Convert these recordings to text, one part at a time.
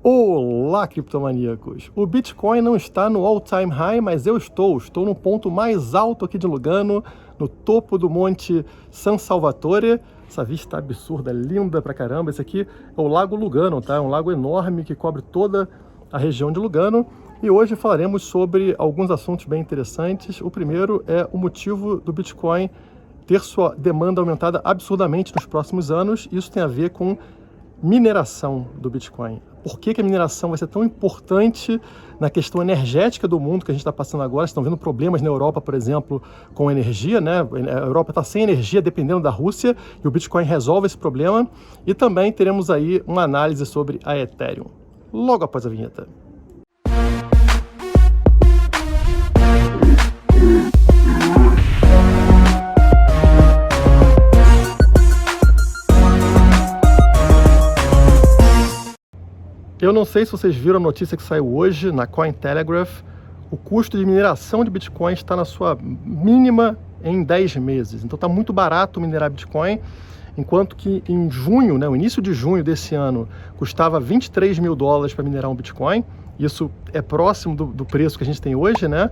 Olá, criptomaníacos! O Bitcoin não está no all-time high, mas eu estou no ponto mais alto aqui de Lugano, no topo do Monte San Salvatore. Essa vista absurda, linda pra caramba. Esse aqui é o Lago Lugano, tá? É um lago enorme que cobre toda a região de Lugano. E hoje falaremos sobre alguns assuntos bem interessantes. O primeiro é o motivo do Bitcoin ter sua demanda aumentada absurdamente nos próximos anos. Isso tem a ver com mineração do Bitcoin. Por que a mineração vai ser tão importante na questão energética do mundo que a gente está passando agora? Estão vendo problemas na Europa, por exemplo, com energia, né? A Europa está sem energia, dependendo da Rússia, e o Bitcoin resolve esse problema. E também teremos aí uma análise sobre a Ethereum, logo após a vinheta. Eu não sei se vocês viram a notícia que saiu hoje na Cointelegraph. O custo de mineração de Bitcoin está na sua mínima em 10 meses. Então está muito barato minerar Bitcoin, enquanto que em junho, né, o início de junho desse ano, custava $23 mil para minerar um Bitcoin. Isso é próximo do preço que a gente tem hoje, né?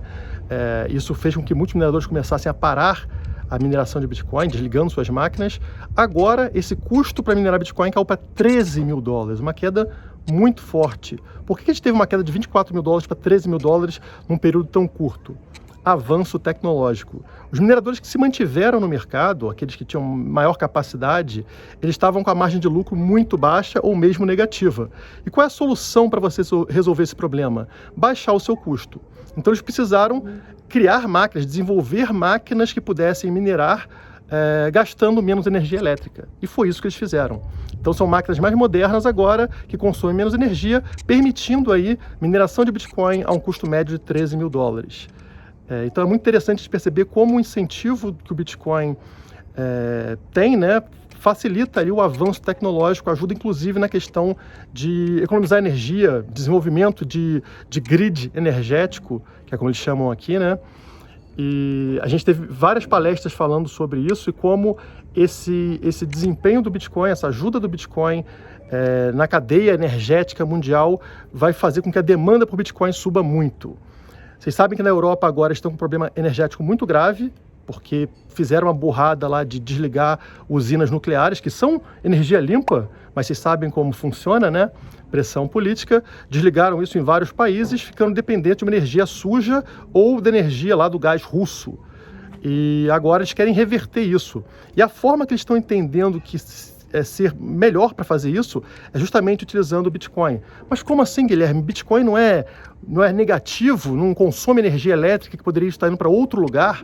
Isso fez com que muitos mineradores começassem a parar a mineração de Bitcoin, desligando suas máquinas. Agora, esse custo para minerar Bitcoin caiu para $13 mil, uma queda muito forte. Por que a gente teve uma queda de $24 mil para $13 mil num período tão curto? Avanço tecnológico. Os mineradores que se mantiveram no mercado, aqueles que tinham maior capacidade, eles estavam com a margem de lucro muito baixa ou mesmo negativa. E qual é a solução para você resolver esse problema? Baixar o seu custo. Então eles precisaram criar máquinas, desenvolver máquinas que pudessem minerar gastando menos energia elétrica. E foi isso que eles fizeram. Então são máquinas mais modernas agora, que consomem menos energia, permitindo aí mineração de Bitcoin a um custo médio de $13 mil. Então é muito interessante de perceber como o incentivo que o Bitcoin tem, né, facilita ali o avanço tecnológico, ajuda inclusive na questão de economizar energia, desenvolvimento de grid energético, que é como eles chamam aqui, né? E a gente teve várias palestras falando sobre isso e como esse desempenho do Bitcoin, essa ajuda do Bitcoin na cadeia energética mundial vai fazer com que a demanda por Bitcoin suba muito. Vocês sabem que na Europa agora estão com um problema energético muito grave, porque fizeram uma burrada lá de desligar usinas nucleares, que são energia limpa, mas vocês sabem como funciona, né? Pressão política, desligaram isso em vários países, ficando dependente de uma energia suja ou da energia lá do gás russo. E agora eles querem reverter isso. E a forma que eles estão entendendo que ser melhor para fazer isso é justamente utilizando o Bitcoin. Mas como assim, Guilherme? Bitcoin não é negativo, não consome energia elétrica que poderia estar indo para outro lugar?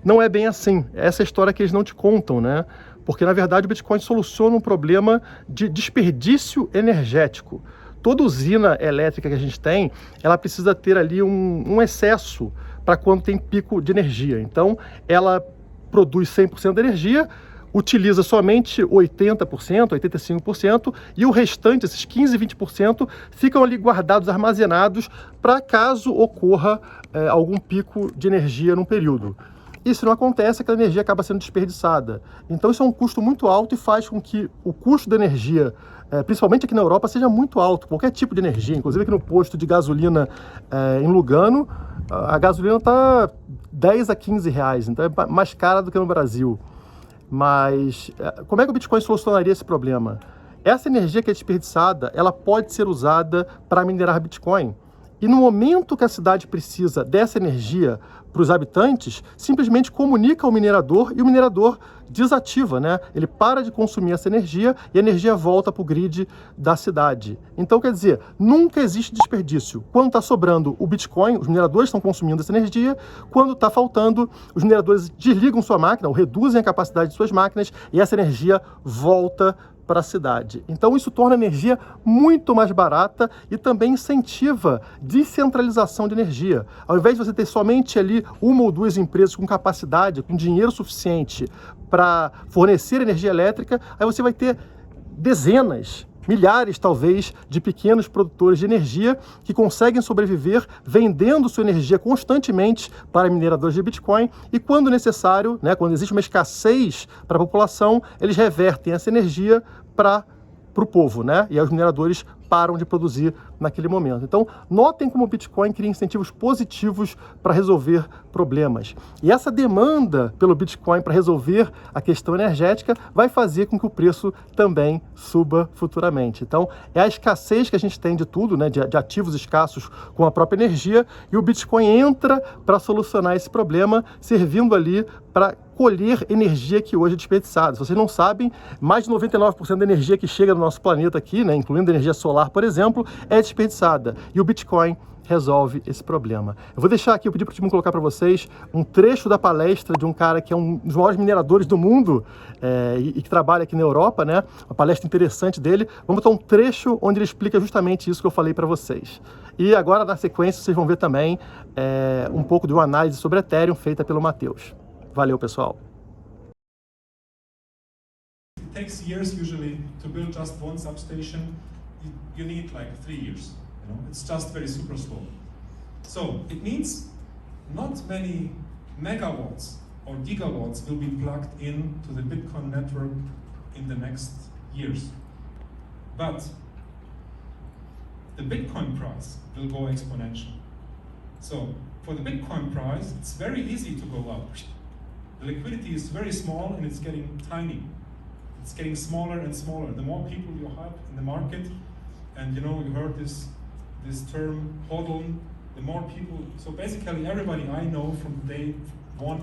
Não é bem assim. Essa é a história que eles não te contam, né? Porque, na verdade, o Bitcoin soluciona um problema de desperdício energético. Toda usina elétrica que a gente tem, ela precisa ter ali um excesso para quando tem pico de energia. Então, ela produz 100% da energia, utiliza somente 80%, 85%, e o restante, esses 15%, 20%, ficam ali guardados, armazenados, para caso ocorra algum pico de energia num período. E se não acontece, aquela energia acaba sendo desperdiçada. Então isso é um custo muito alto e faz com que o custo da energia, principalmente aqui na Europa, seja muito alto. Qualquer tipo de energia, inclusive aqui no posto de gasolina em Lugano, a gasolina está 10 a 15 reais, então é mais cara do que no Brasil. Mas como é que o Bitcoin solucionaria esse problema? Essa energia que é desperdiçada, ela pode ser usada para minerar Bitcoin. E no momento que a cidade precisa dessa energia para os habitantes, simplesmente comunica ao minerador e o minerador desativa, né? Ele para de consumir essa energia e a energia volta para o grid da cidade. Então, quer dizer, nunca existe desperdício. Quando está sobrando o Bitcoin, os mineradores estão consumindo essa energia. Quando está faltando, os mineradores desligam sua máquina ou reduzem a capacidade de suas máquinas e essa energia volta para a cidade. Então isso torna a energia muito mais barata e também incentiva descentralização de energia. Ao invés de você ter somente ali uma ou duas empresas com capacidade, com dinheiro suficiente para fornecer energia elétrica, aí você vai ter dezenas, milhares talvez de pequenos produtores de energia que conseguem sobreviver vendendo sua energia constantemente para mineradores de Bitcoin e quando necessário, né, quando existe uma escassez para a população, eles revertem essa energia para para o povo, né? E aí os mineradores param de produzir naquele momento. Então, notem como o Bitcoin cria incentivos positivos para resolver problemas. E essa demanda pelo Bitcoin para resolver a questão energética vai fazer com que o preço também suba futuramente. Então, é a escassez que a gente tem de tudo, né? De ativos escassos com a própria energia, e o Bitcoin entra para solucionar esse problema, servindo ali para colher energia que hoje é desperdiçada. Se vocês não sabem, mais de 99% da energia que chega no nosso planeta aqui, né, incluindo a energia solar, por exemplo, é desperdiçada. E o Bitcoin resolve esse problema. Eu vou deixar aqui, eu pedi para o time colocar para vocês um trecho da palestra de um cara que é um dos maiores mineradores do mundo e que trabalha aqui na Europa, né? Uma palestra interessante dele. Vamos botar um trecho onde ele explica justamente isso que eu falei para vocês. E agora, na sequência, vocês vão ver também um pouco de uma análise sobre Ethereum feita pelo Matheus. Valeu, pessoal. It takes years usually to build just one substation. You need like 3 years. You know, it's just very super slow. So it means not many megawatts or gigawatts will be plugged into the Bitcoin network in the next years. But the Bitcoin price will go exponential. So for the Bitcoin price, it's very easy to go up. The liquidity is very small and it's getting tiny. It's getting smaller and smaller. The more people you have in the market, and you know, you heard this term hodl, the more people, so basically everybody I know from day one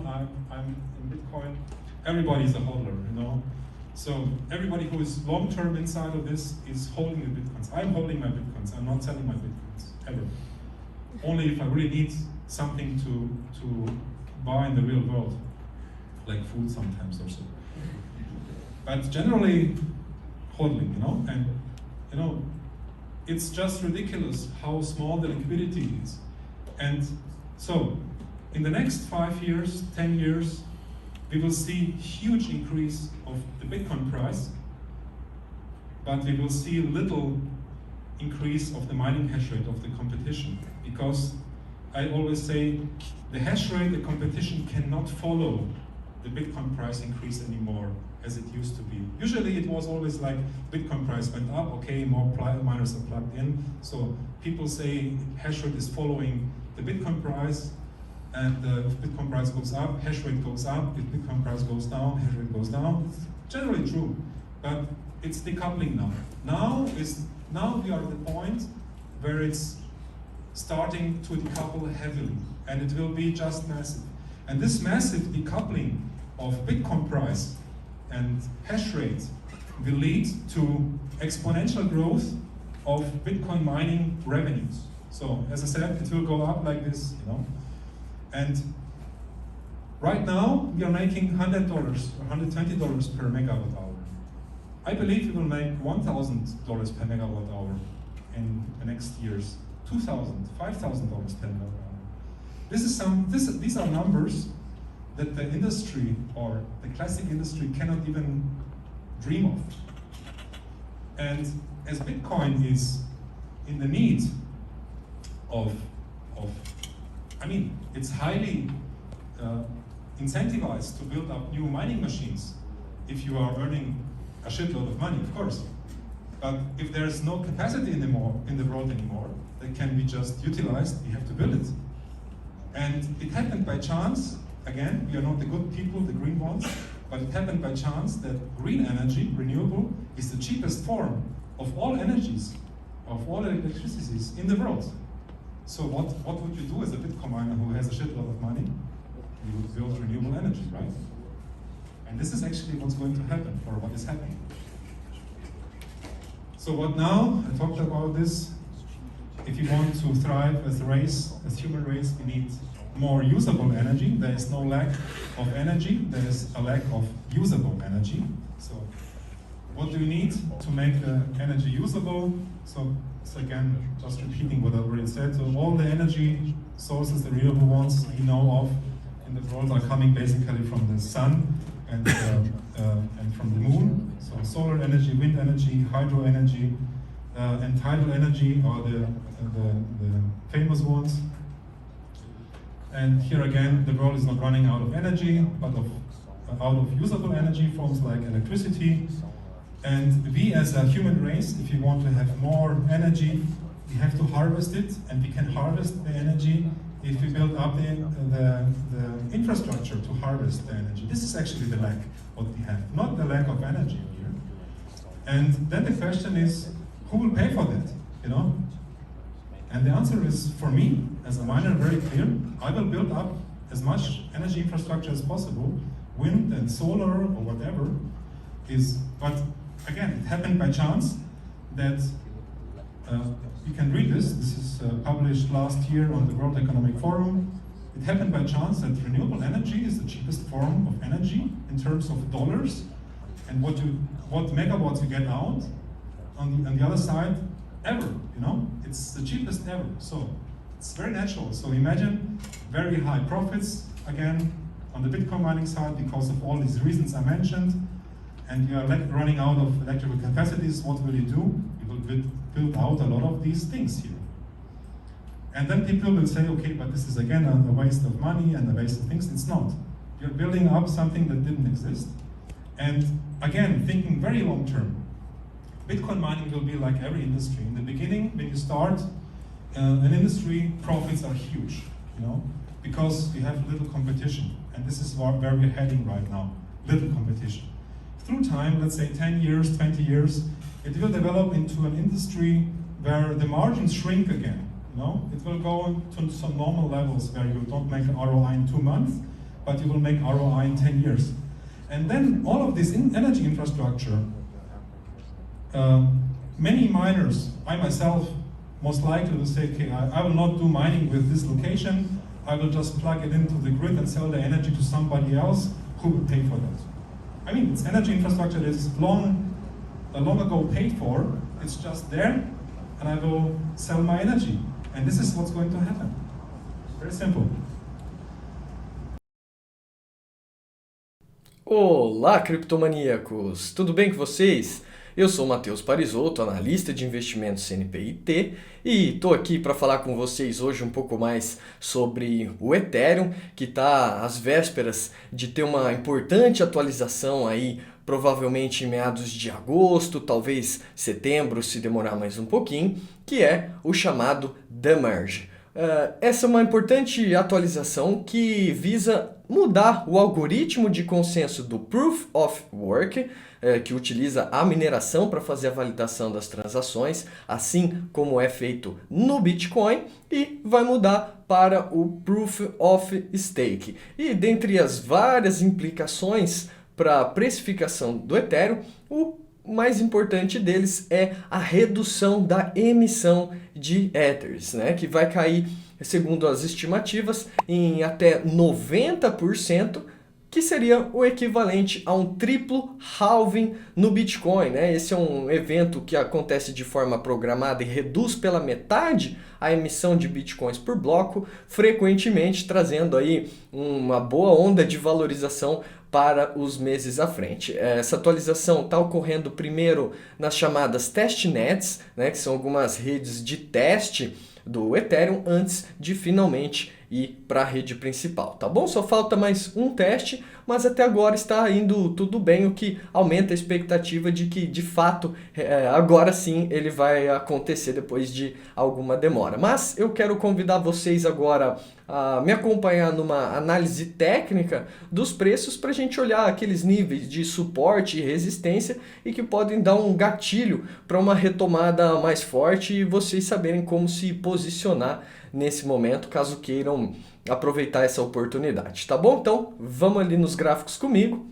I'm in Bitcoin, everybody is a hodler, you know. So everybody who is long-term inside of this is holding the Bitcoins. I'm holding my Bitcoins, I'm not selling my Bitcoins, ever. Only if I really need something to buy in the real world, like food sometimes or so. But generally, hodling, you know, and you know, it's just ridiculous how small the liquidity is. And so, in the next 5 years, 10 years, we will see huge increase of the Bitcoin price, but we will see little increase of the mining hash rate of the competition. Because I always say, the hash rate, the competition cannot follow the Bitcoin price increase anymore as it used to be. Usually it was always like Bitcoin price went up, okay, more miners are plugged in, so people say hash rate is following the Bitcoin price, and if Bitcoin price goes up, hash rate goes up, if Bitcoin price goes down, hash rate goes down. It's generally true, but it's decoupling now. Now we are at the point where it's starting to decouple heavily, and it will be just massive. And this massive decoupling of Bitcoin price and hash rate will lead to exponential growth of Bitcoin mining revenues. So, as I said, it will go up like this, you know. And right now, we are making $100 or $120 per megawatt hour. I believe we will make $1,000 per megawatt hour in the next years, $2,000, $5,000 per megawatt hour. These are numbers that the industry or the classic industry cannot even dream of. And as Bitcoin is in the need of I mean, it's highly incentivized to build up new mining machines if you are earning a shitload of money, of course. But if there's no capacity in the world anymore that can be just utilized, you have to build it. And it happened by chance. Again, we are not the good people, the green ones, but it happened by chance that green energy, renewable, is the cheapest form of all energies, of all electricities in the world. So what would you do as a Bitcoin miner who has a shitload of money? You would build renewable energy, right? And this is actually what's going to happen, or what is happening. So what now? I talked about this. If you want to thrive as a race, as human race, we need more usable energy. There is no lack of energy, there is a lack of usable energy. So what do you need to make the energy usable? So again, just repeating what I already said. So all the energy sources, the renewable ones we know of in the world, are coming basically from the sun and from the moon. So solar energy, wind energy, hydro energy, and tidal energy are the famous ones. And here again, the world is not running out of energy, but out of usable energy, forms like electricity. And we as a human race, if you want to have more energy, we have to harvest it, and we can harvest the energy if we build up the infrastructure to harvest the energy. This is actually the lack what we have, not the lack of energy here. And then the question is, who will pay for that, you know? And the answer is, for me, as a miner, very clear. I will build up as much energy infrastructure as possible, wind and solar or whatever is, but again, it happened by chance that you can read this. This is published last year on the World Economic Forum. It happened by chance that renewable energy is the cheapest form of energy in terms of dollars, and what megawatts you get out on the other side ever. You know, it's the cheapest ever. So it's very natural. So imagine very high profits again on the Bitcoin mining side because of all these reasons I mentioned. And you are running out of electrical capacities. What will you do? You will build out a lot of these things here. And then people will say, okay, but this is again a waste of money and a waste of things. It's not. You're building up something that didn't exist. And again, thinking very long term, Bitcoin mining will be like every industry. In the beginning, when you start an industry, profits are huge, you know, because you have little competition. And this is where we're heading right now, little competition. Through time, let's say 10 years, 20 years, it will develop into an industry where the margins shrink again. You know, it will go to some normal levels where you don't make an ROI in 2 months, but you will make ROI in 10 years. And then all of this energy infrastructure, many miners, I myself, most likely will say, okay, I will not do mining with this location, I will just plug it into the grid and sell the energy to somebody else who will pay for that. I mean, it's energy infrastructure that is long ago paid for, it's just there, and I will sell my energy. And this is what's going to happen. Very simple. Olá, criptomaníacos! Tudo bem com vocês? Eu sou Matheus Parisotto, analista de investimentos CNPIT, e estou aqui para falar com vocês hoje um pouco mais sobre o Ethereum, que está às vésperas de ter uma importante atualização aí, provavelmente em meados de agosto, talvez setembro, se demorar mais um pouquinho, que é o chamado The Merge. Essa é uma importante atualização que visa mudar o algoritmo de consenso do Proof of Work, que utiliza a mineração para fazer a validação das transações, assim como é feito no Bitcoin, e vai mudar para o Proof of Stake. E dentre as várias implicações para a precificação do Ethereum, o mais importante deles é a redução da emissão de Ethers, né? Que vai cair, segundo as estimativas, em até 90%, que seria o equivalente a um triplo halving no Bitcoin, né? Esse é um evento que acontece de forma programada e reduz pela metade a emissão de Bitcoins por bloco, frequentemente trazendo aí uma boa onda de valorização para os meses à frente. Essa atualização está ocorrendo primeiro nas chamadas testnets, né, que são algumas redes de teste do Ethereum antes de finalmente ir para a rede principal, tá bom? Só falta mais um teste, mas até agora está indo tudo bem, o que aumenta a expectativa de que, de fato, agora sim ele vai acontecer depois de alguma demora. Mas eu quero convidar vocês agora a me acompanhar numa análise técnica dos preços para a gente olhar aqueles níveis de suporte e resistência e que podem dar um gatilho para uma retomada mais forte e vocês saberem como se posicionar nesse momento, caso queiram aproveitar essa oportunidade, tá bom? Então, vamos ali nos gráficos comigo.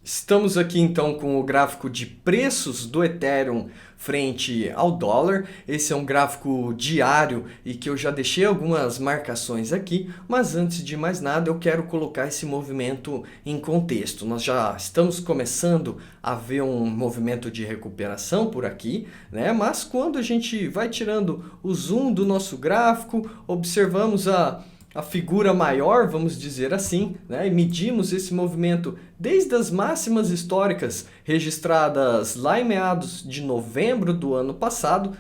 Estamos aqui então com o gráfico de preços do Ethereum frente ao dólar. Esse é um gráfico diário e que eu já deixei algumas marcações aqui, mas antes de mais nada eu quero colocar esse movimento em contexto. Nós já estamos começando a ver um movimento de recuperação por aqui, né? Mas quando a gente vai tirando o zoom do nosso gráfico, observamos a figura maior, vamos dizer assim, né? E medimos esse movimento desde as máximas históricas registradas lá em meados de novembro do ano passado,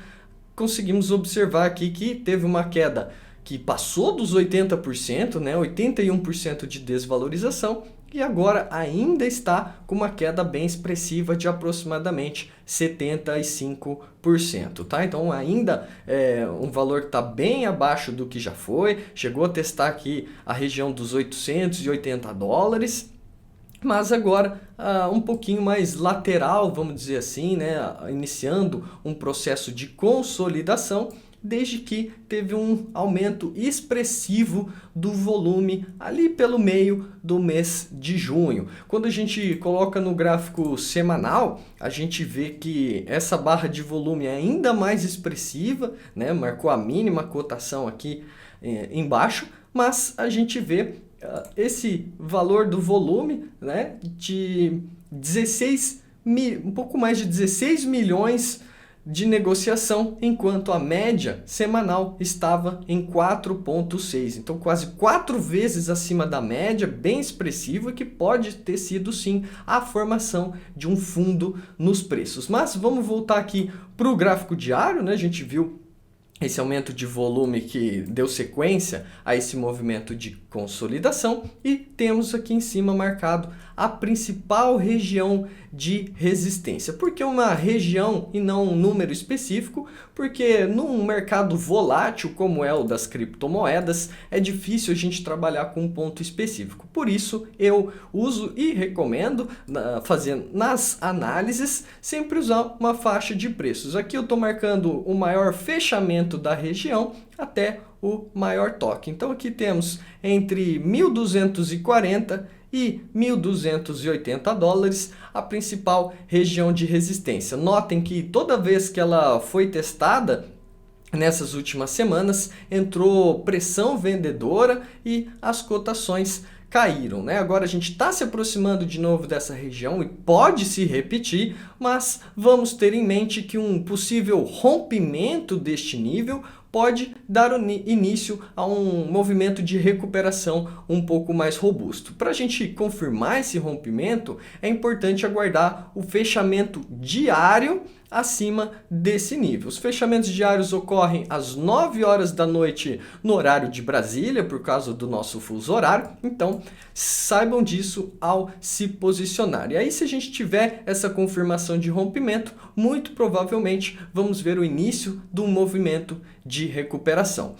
conseguimos observar aqui que teve uma queda que passou dos 80%, né? 81% de desvalorização, e agora ainda está com uma queda bem expressiva de aproximadamente 75%, tá? Então ainda é um valor que está bem abaixo do que já foi, chegou a testar aqui a região dos 880 dólares, mas agora um pouquinho mais lateral, vamos dizer assim, né? Iniciando um processo de consolidação, desde que teve um aumento expressivo do volume ali pelo meio do mês de junho. Quando a gente coloca no gráfico semanal, a gente vê que essa barra de volume é ainda mais expressiva, né? Marcou a mínima cotação aqui embaixo, mas a gente vê esse valor do volume, né, de um pouco mais de 16 milhões de negociação, enquanto a média semanal estava em 4,6. Então quase 4 vezes acima da média, bem expressiva, que pode ter sido sim a formação de um fundo nos preços. Mas vamos voltar aqui para o gráfico diário, né? A gente viu esse aumento de volume que deu sequência a esse movimento de consolidação, e temos aqui em cima marcado a principal região de resistência. Por que uma região e não um número específico? Porque num mercado volátil como é o das criptomoedas, é difícil a gente trabalhar com um ponto específico. Por isso eu uso e recomendo fazer nas análises sempre usar uma faixa de preços. Aqui eu estou marcando o maior fechamento da região até o maior toque. Então aqui temos entre 1.240 e 1.280 dólares a principal região de resistência. Notem que toda vez que ela foi testada nessas últimas semanas, entrou pressão vendedora e as cotações caíram, né? Agora a gente está se aproximando de novo dessa região e pode se repetir, mas vamos ter em mente que um possível rompimento deste nível pode dar início a um movimento de recuperação um pouco mais robusto. Para a gente confirmar esse rompimento, é importante aguardar o fechamento diário acima desse nível. Os fechamentos diários ocorrem às 9 horas da noite no horário de Brasília, por causa do nosso fuso horário, então saibam disso ao se posicionar. E aí, se a gente tiver essa confirmação de rompimento, muito provavelmente vamos ver o início de um movimento de recuperação.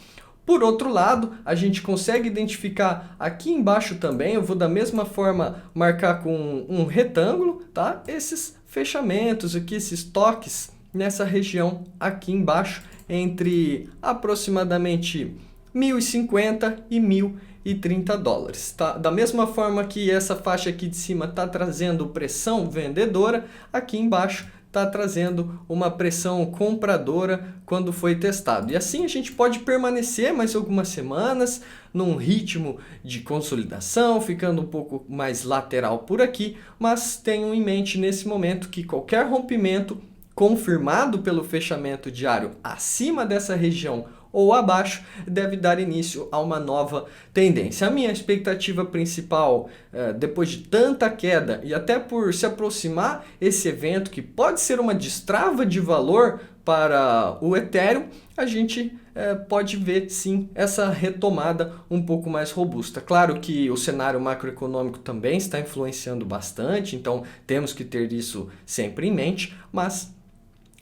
Por outro lado, a gente consegue identificar aqui embaixo também, eu vou da mesma forma marcar com um retângulo, tá? Esses fechamentos aqui, esses toques nessa região aqui embaixo, entre aproximadamente 1.050 e 1.030 dólares, tá? Da mesma forma que essa faixa aqui de cima está trazendo pressão vendedora, aqui embaixo está trazendo uma pressão compradora quando foi testado. E assim a gente pode permanecer mais algumas semanas num ritmo de consolidação, ficando um pouco mais lateral por aqui, mas tenham em mente nesse momento que qualquer rompimento confirmado pelo fechamento diário acima dessa região ou abaixo, deve dar início a uma nova tendência. A minha expectativa principal, depois de tanta queda e até por se aproximar esse evento, que pode ser uma destrava de valor para o Ethereum, a gente pode ver sim essa retomada um pouco mais robusta. Claro que o cenário macroeconômico também está influenciando bastante, então temos que ter isso sempre em mente, mas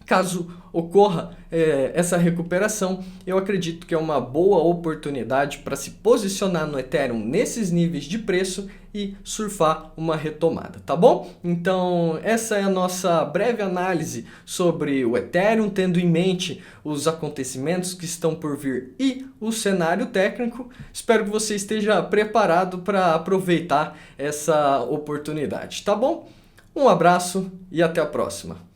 caso ocorra essa recuperação, eu acredito que é uma boa oportunidade para se posicionar no Ethereum nesses níveis de preço e surfar uma retomada, tá bom? Então essa é a nossa breve análise sobre o Ethereum, tendo em mente os acontecimentos que estão por vir e o cenário técnico. Espero que você esteja preparado para aproveitar essa oportunidade, tá bom? Um abraço e até a próxima.